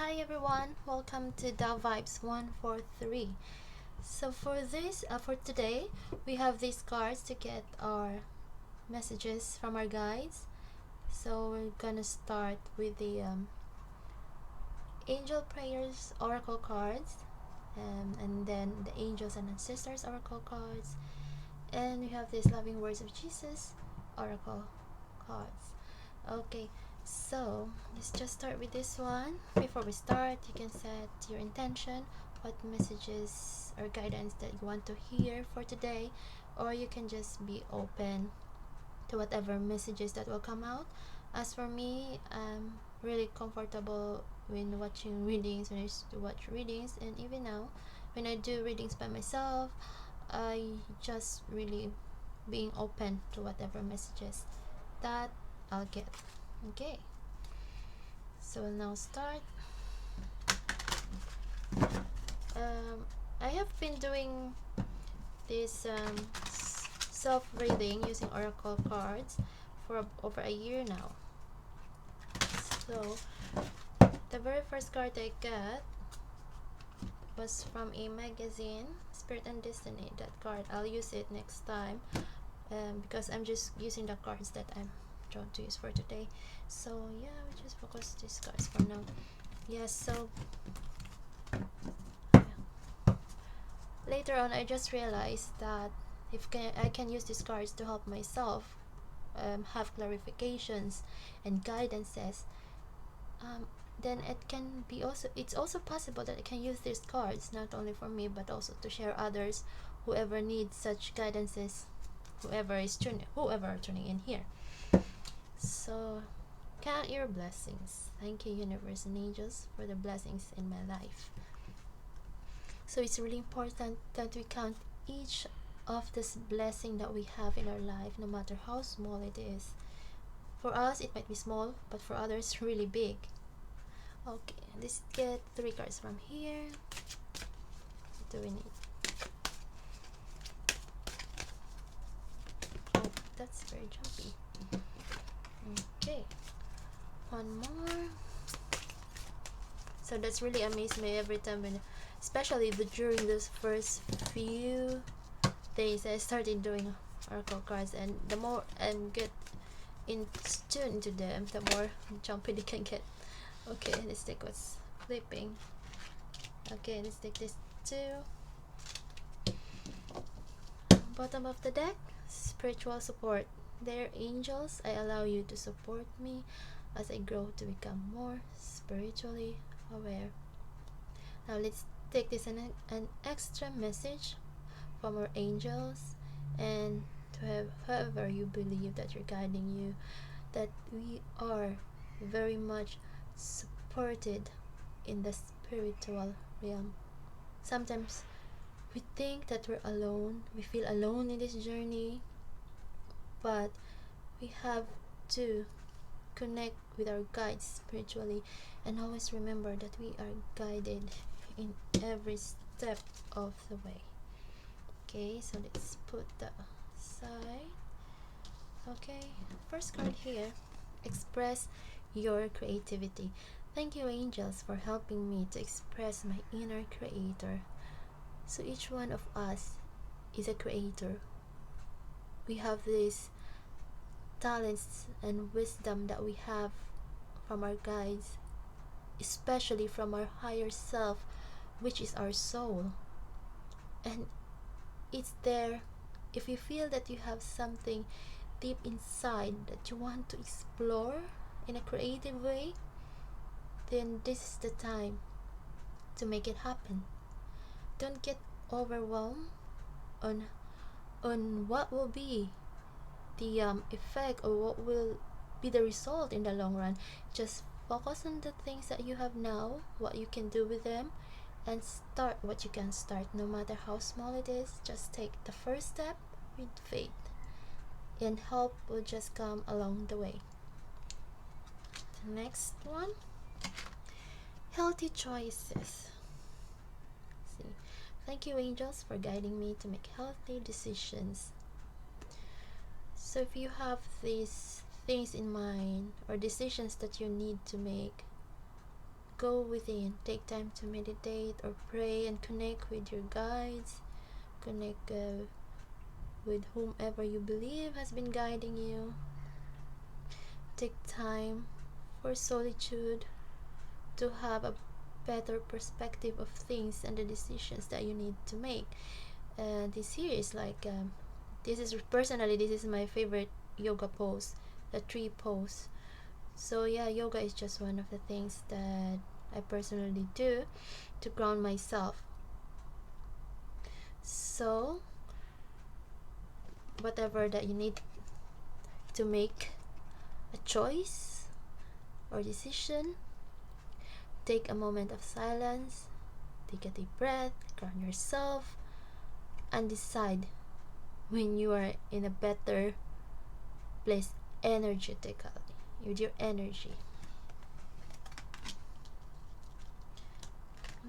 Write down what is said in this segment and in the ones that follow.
Hi everyone, welcome to the Vibes 143. So for today, we have these cards to get our messages from our guides. So we're gonna start with the Angel Prayers Oracle cards, and then the Angels and Ancestors Oracle cards, and we have these Loving Words of Jesus Oracle cards. Okay, so let's just start with this one. Before we start, you can set your intention, what messages or guidance that you want to hear for today, or you can just be open to whatever messages that will come out. As for me, I'm really comfortable when watching readings, when I used to watch readings, and even now, when I do readings by myself, I just really being open to whatever messages that I'll get. Okay, so we'll now start. I have been doing this self-reading using oracle cards for over a year now. So the very first card I got was from a magazine, Spirit and Destiny. That card, I'll use it next time, because I'm just using the cards that I'm drawn to use for today. So yeah, we just focus these cards for now. Yes, so later on I just realized that if I can use these cards to help myself have clarifications and guidances, then it's also possible that I can use these cards not only for me but also to share others, whoever needs such guidances, whoever tuning in here. So count your blessings. Thank you, universe and angels, for the blessings in my life. So it's really important that we count each of this blessing that we have in our life, no matter how small it is. For us, it might be small, but for others, really big. Okay, let's get 3 cards from here. What do we need? Oh, that's very jumpy. Okay, one more. So that's really amazed me every time, especially during those first few days I started doing oracle cards, and the more I get tuned into them, the more jumpy they can get. Okay, let's take what's flipping. Okay, let's take this too. Bottom of the deck, spiritual support. Dear angels, I allow you to support me as I grow to become more spiritually aware. Now let's take this an extra message from our angels, and to have whoever you believe that you're guiding you, that we are very much supported in the spiritual realm. Sometimes we think that we're alone, we feel alone in this journey, but we have to connect with our guides spiritually and always remember that we are guided in every step of the way. Okay, so let's put that aside. Okay, first card here, express your creativity. Thank you, angels, for helping me to express my inner creator. So each one of us is a creator. We have these talents and wisdom that we have from our guides, especially from our higher self, which is our soul. And it's there. If you feel that you have something deep inside that you want to explore in a creative way, then this is the time to make it happen. Don't get overwhelmed on what will be the effect, or what will be the result in the long run. Just focus on the things that you have now, what you can do with them, and start what you can start, no matter how small it is. Just take the first step with faith, and help will just come along the way. The next one, healthy choices. See, thank you, angels, for guiding me to make healthy decisions. So if you have these things in mind or decisions that you need to make, go within, take time to meditate or pray and connect with your guides, connect with whomever you believe has been guiding you. Take time for solitude to have a better perspective of things and the decisions that you need to make. This here is like this is my favorite yoga pose, the tree pose. So yeah, yoga is just one of the things that I personally do to ground myself. So whatever that you need to make a choice or decision, take a moment of silence, take a deep breath, ground yourself, and decide when you are in a better place energetically, with your energy.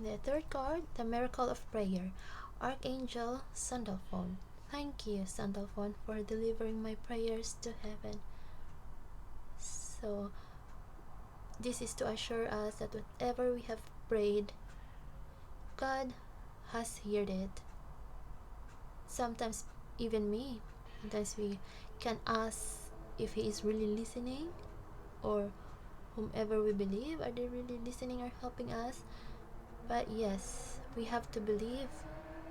The third card, the Miracle of Prayer, Archangel Sandalphon. Thank you, Sandalphon, for delivering my prayers to heaven. So this is to assure us that whatever we have prayed, God has heard it. Sometimes even me, sometimes we can ask if He is really listening, or whomever we believe, are they really listening or helping us? But yes, we have to believe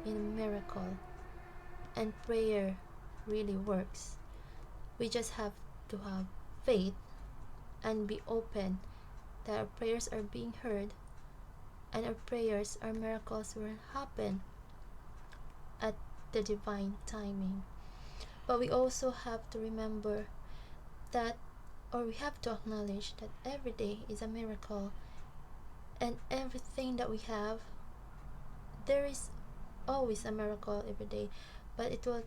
in a miracle, and prayer really works. We just have to have faith and be open that our prayers are being heard, and our prayers, our miracles will happen at the divine timing. But we also have to remember that, or we have to acknowledge that every day is a miracle, and everything that we have, there is always a miracle every day, but it will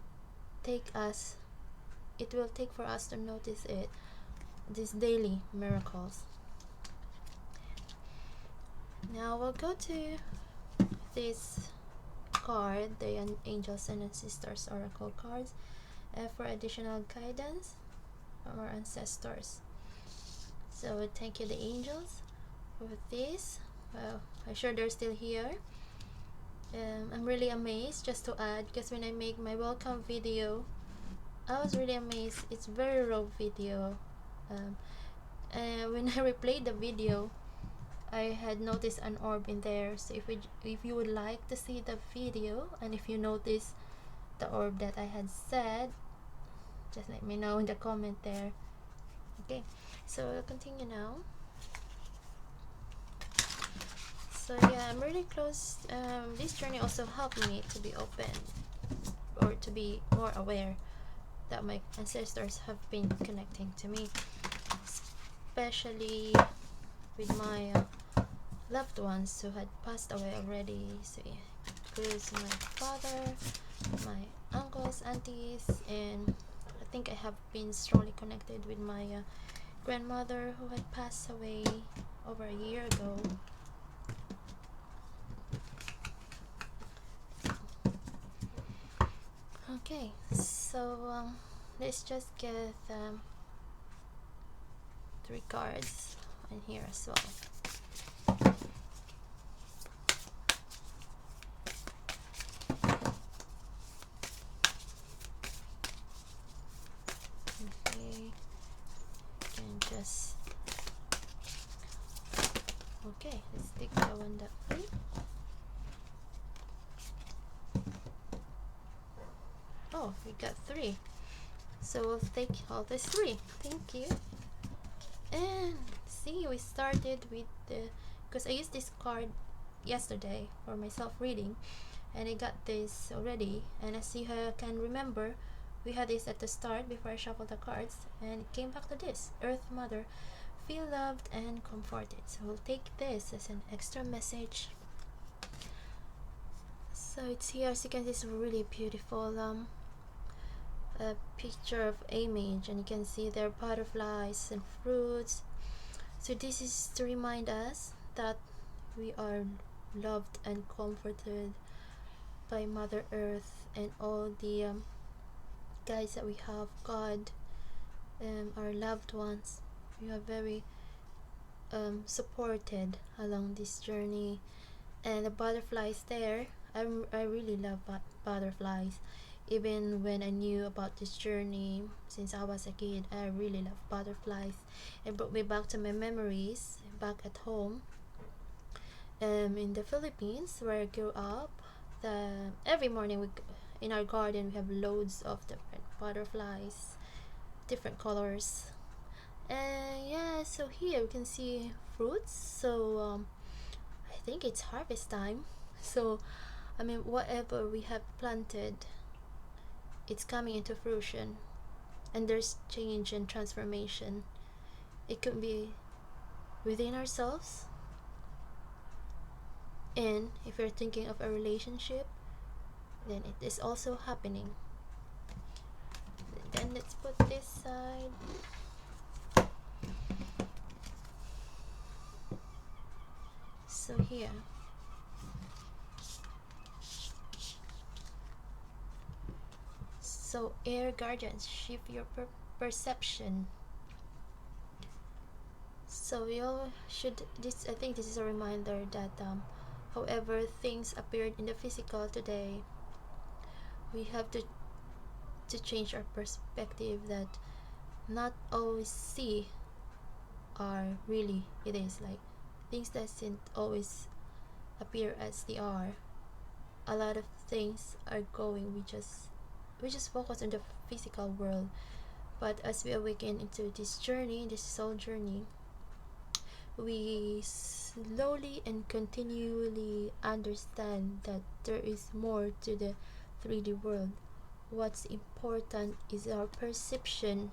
take for us to notice it, these daily miracles. Now we'll go to this card, the Angels and Ancestors Oracle cards, for additional guidance from our ancestors. So thank you, the angels, for this. Well, I'm sure they're still here. I'm really amazed, just to add, because when I make my welcome video, I was really amazed. It's very raw video. When I replayed the video, I had noticed an orb in there. So if you would like to see the video, and if you notice the orb that I had said, just let me know in the comment there. Okay, so we'll continue now. So yeah, I'm really close. This journey also helped me to be open, or to be more aware that my ancestors have been connecting to me, especially with my loved ones who had passed away already. So it includes my father, my uncles, aunties, and I think I have been strongly connected with my grandmother who had passed away over a year ago. Okay, so let's just get 3 cards in here as well. Okay, and just okay. Let's take the one that way. Oh, we got 3. So we'll take all the 3. Thank you. And see, we started with the, because I used this card yesterday for my self-reading, and I got this already. And as you can remember, we had this at the start before I shuffled the cards, and it came back to this: Earth Mother, feel loved and comforted. So we'll take this as an extra message. So it's here, as you can see, it's really beautiful. A picture of image, and you can see there are butterflies and fruits. So this is to remind us that we are loved and comforted by Mother Earth and all the guides that we have, God, our loved ones. We are very supported along this journey. And the butterflies there, I really love butterflies. Even when I knew about this journey since I was a kid, I really love butterflies. It brought me back to my memories back at home, in the Philippines where I grew up. Every morning in our garden we have loads of different butterflies, different colors. And yeah, so here we can see fruits. So I think it's harvest time. So I mean, whatever we have planted, it's coming into fruition, and there's change and transformation. It could be within ourselves, and if you're thinking of a relationship, then it is also happening. Then let's put this side. So here, so air guardians, shift your perception. So we all should, this, I think this is a reminder that however things appeared in the physical today, we have to change our perspective, that not always see are really it is. Like, things doesn't always appear as they are. A lot of things are going, we just focus on the physical world. But as we awaken into this journey, this soul journey, we slowly and continually understand that there is more to the 3D world. What's important is our perception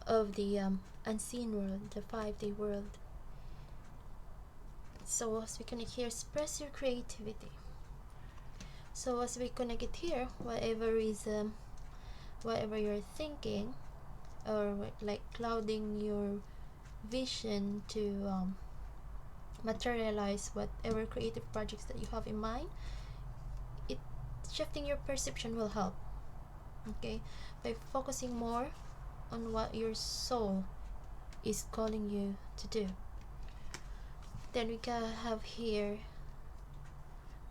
of the unseen world, the 5D world. So as we connect here, express your creativity. So as we connect it here, whatever you're thinking, or like clouding your vision to materialize whatever creative projects that you have in mind, it shifting your perception will help. Okay, by focusing more on what your soul is calling you to do. Then we can have here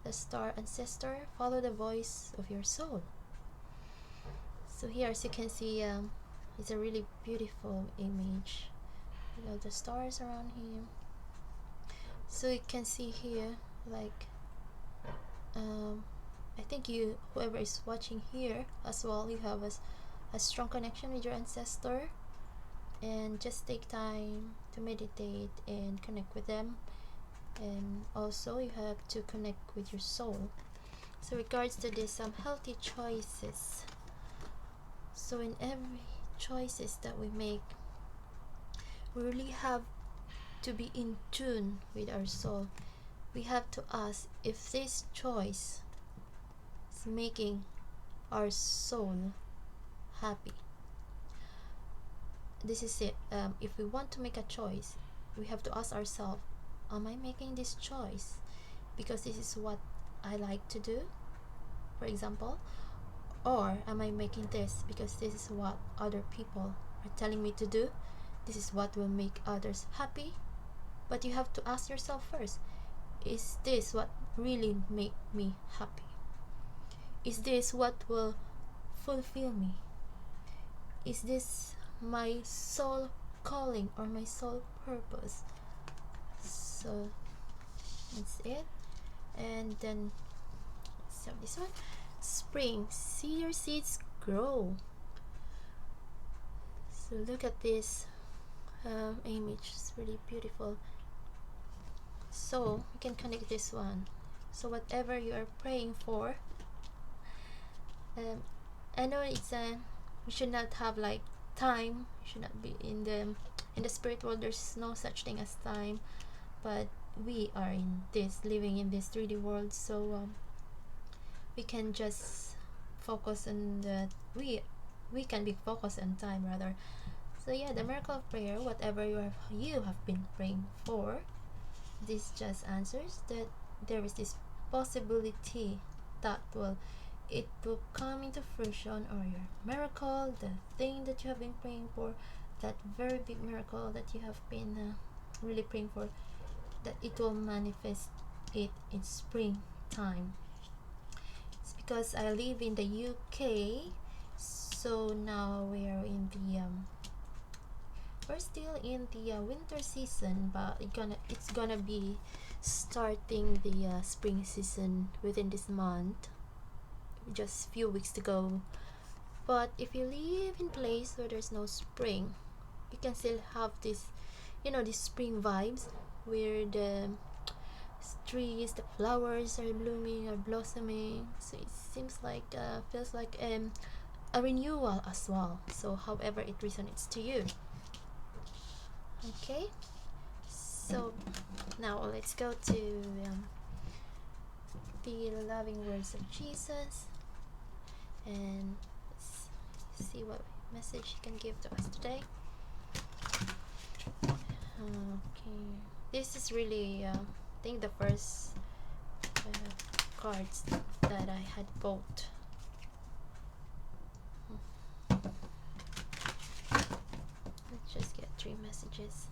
the star ancestor. Follow the voice of your soul. So here, as you can see, it's a really beautiful image. You know, the stars around here. So you can see here, like, I think whoever is watching here as well, you have a strong connection with your ancestor, and just take time to meditate and connect with them. And also you have to connect with your soul. So regards to this, some healthy choices. So in every choices that we make, we really have to be in tune with our soul. We have to ask if this choice is making our soul happy. This is it. If we want to make a choice, we have to ask ourselves, am I making this choice because this is what I like to do, for example? Or am I making this because this is what other people are telling me to do? This is what will make others happy. But you have to ask yourself first, is this what really make me happy? Is this what will fulfill me? Is this my soul calling or my soul purpose? So that's it. And then, so this one, spring, see your seeds grow. So look at this image, it's really beautiful. So we can connect this one. So whatever you are praying for, I know it's we should not have like time. We should not be in the spirit world. There's no such thing as time, but we are living in this 3D world. So we can just focus on we can be focused on time rather. So yeah, the miracle of prayer, whatever you have been praying for, this just answers that there is this possibility that it will come into fruition, or your miracle, the thing that you have been praying for, that very big miracle that you have been really praying for, that it will manifest it in springtime. It's because I live in the UK, so now we are in the we're still in the winter season, but it's gonna be starting the spring season within this month, just few weeks to go. But if you live in place where there's no spring, you can still have this, these spring vibes, where the trees, the flowers are blooming or blossoming. So it seems like feels like a renewal as well. So however it resonates to you. Okay, so now let's go to the loving words of Jesus, and let's see what message he can give to us today. Okay, this is really I think the first cards that I had bought. Let's just get 3 messages.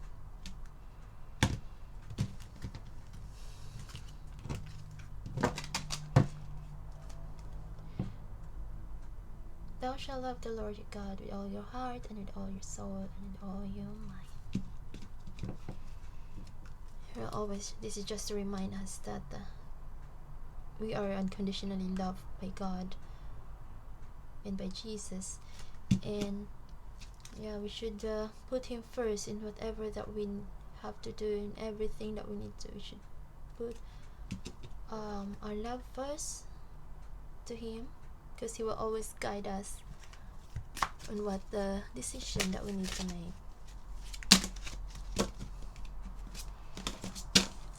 Thou shalt love the Lord your God with all your heart and with all your soul and with all your mind. This is just to remind us that we are unconditionally loved by God and by Jesus, and we should put him first in whatever that we have to do, in everything that we need to. We should put our love first to him, because he will always guide us on what the decision that we need to make.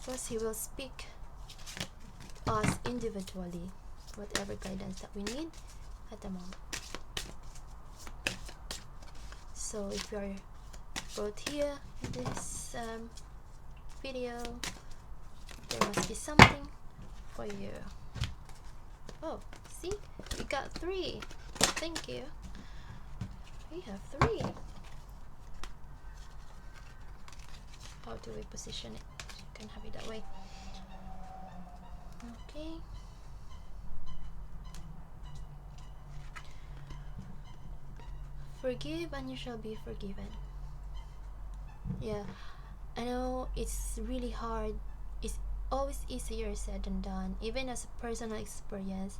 First, he will speak to us individually, whatever guidance that we need at the moment. So if you are both here in this video, there must be something for you. Oh, see, we got 3. Thank you. We have 3. How do we position it? You can have it that way. Okay. Forgive and you shall be forgiven. Yeah, I know it's really hard. It's always easier said than done. Even as a personal experience,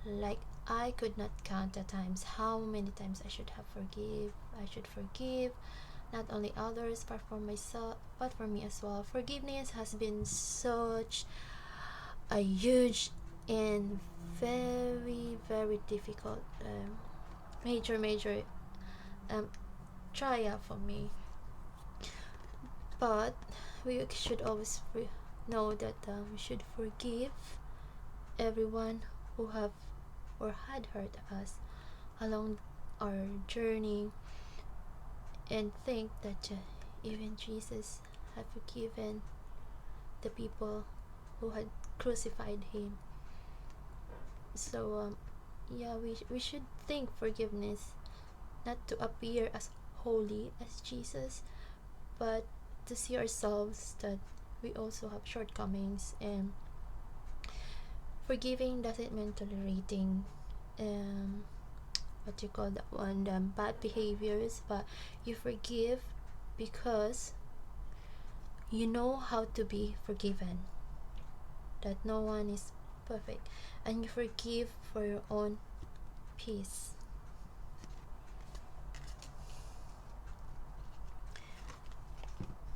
like I could not count the times how many times I should forgive not only others but for myself, but for me as well. Forgiveness has been such a huge and very, very difficult major trial for me. But we should always know that we should forgive everyone who have or had hurt us along our journey, and think that even Jesus had forgiven the people who had crucified him. So we should think forgiveness not to appear as holy as Jesus, but to see ourselves that we also have shortcomings. And forgiving doesn't mean tolerating what you call that one, bad behaviors, but you forgive because you know how to be forgiven, that no one is perfect, and you forgive for your own peace.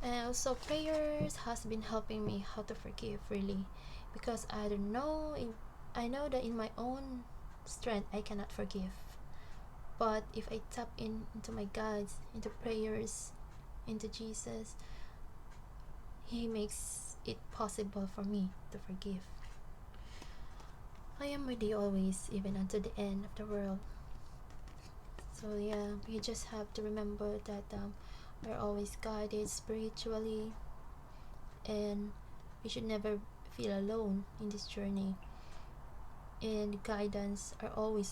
And also prayers has been helping me how to forgive, really, because I know that in my own strength I cannot forgive, but if I tap into my guides, into prayers, into Jesus, he makes it possible for me to forgive. I am with you always, even unto the end of the world. So we just have to remember that we're always guided spiritually, and we should never feel alone in this journey, and guidance are always